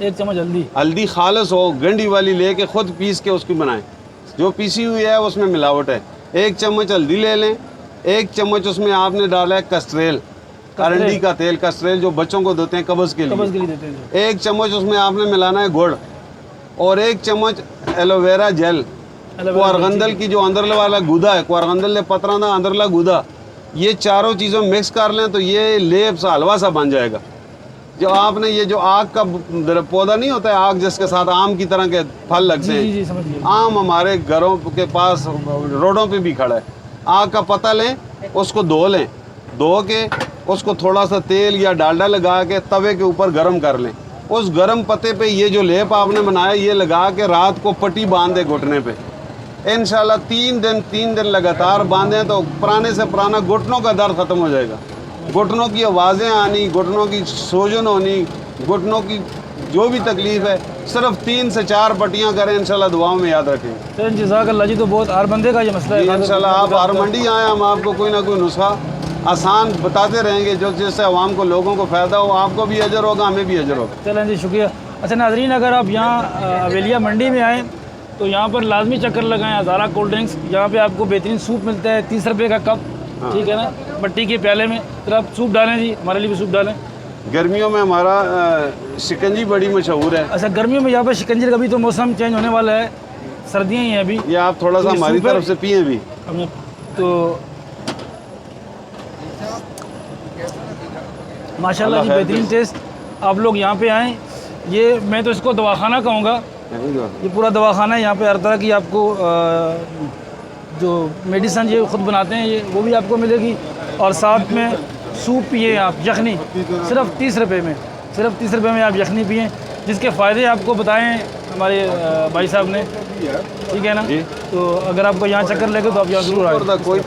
1 चम्मच हल्दी, हल्दी खालस हो, गंडी वाली लेके खुद पीस के उसकी बनाएं। जो पीसी हुई है उसमें मिलावट है। 1 चम्मच हल्दी ले लें, 1 चम्मच उसमें आपने डाला है कस्ट्रेल, अरंडी का तेल, कस्ट्रेल जो बच्चों को देते हैं कब्ज़ के कब्ज़ के लिए। लिए देते हैं जो। 1 चम्मच उसमें आपने मिलाना है गुड़, और 1 चम्मच एलोवेरा जेल, कुआरगंदल की जो अंदर वाला गूदा है, कुआरगंदल ने पतरा ना अंदरला गूदा, ये चारों चीज़ों मिक्स कर लें तो ये लेप सा हलवा सा बन जाएगा। जो आपने ये जो आग का पौधा नहीं होता है, आग जिसके साथ आम की तरह के फल लगते जी जी हैं, समझ गए। आम हमारे घरों के पास रोडों पे भी खड़ा है। आग का पत्ता लें, उसको धो लें, धो के उसको थोड़ा सा तेल या डालडा लगा के तवे के ऊपर गर्म कर लें। उस गर्म पत्ते पे ये जो लेप आपने बनाया ये लगा के रात को पट्टी बांध दे घुटने पे। इंशाल्लाह 3 दिन लगातार बांधें तो पुराने से पुराना घुटनों का दर्द ख़त्म हो जाएगा। घुटनों की आवाज़ें आनी, घुटनों की सूजन होनी, घुटनों की जो भी तकलीफ़ है, सिर्फ 3 से 4 पट्टियाँ करें, इंशाल्लाह दुआओं में याद रखें। तो जज़ाकल्लाह जी, तो बहुत हर बंदे का ये मसला जी है। इंशाल्लाह आप हर मंडी आएँ, हम आपको कोई ना कोई नुस्खा आसान बताते रहेंगे जो जिससे आवाम को, लोगों को फ़ायदा हो। आपको भी अजर होगा, हमें भी अजर होगा। चलें जी, शुक्रिया। अच्छा नाज़रीन, अगर आप यहाँ अवेलिया मंडी में आएँ तो यहाँ पर लाजमी चक्कर लगाएं। हज़ारा कोल्ड ड्रिंक्स, यहाँ पे आपको बेहतरीन सूप मिलता है 30 रुपये का कप, ठीक है ना, मट्टी के प्याले में। फिर आप सूप डालें जी, हमारे लिए भी सूप डालें। गर्मियों में हमारा शिकंजी बड़ी मशहूर है। अच्छा, गर्मियों में यहाँ पर शिकंजी का भी तो मौसम चेंज होने वाला है, सर्दियाँ ही हैं अभी। ये आप थोड़ा सा ये हमारी सूप है। तरफ से पिए भी। हमने तो माशाल्लाह जी अल्लाह खैर बेहतरीन करे। टेस्ट। आप लोग यहाँ पे आएँ, ये मैं तो इसको दवाखाना कहूँगा, ये पूरा दवाखाना है। यहाँ पे हर तरह की आपको जो मेडिसन ये ख़ुद बनाते हैं, ये वो भी आपको मिलेगी। और साथ में सूप पिए आप, यखनी, सिर्फ 30 रुपये में, सिर्फ 30 रुपये में आप यखनी पिए, जिसके फ़ायदे आपको बताएं हमारे भाई साहब ने, ठीक है ना। जी। तो अगर आपको यहाँ चक्कर लगे तो आप यहाँ ज़रूर आए। कोई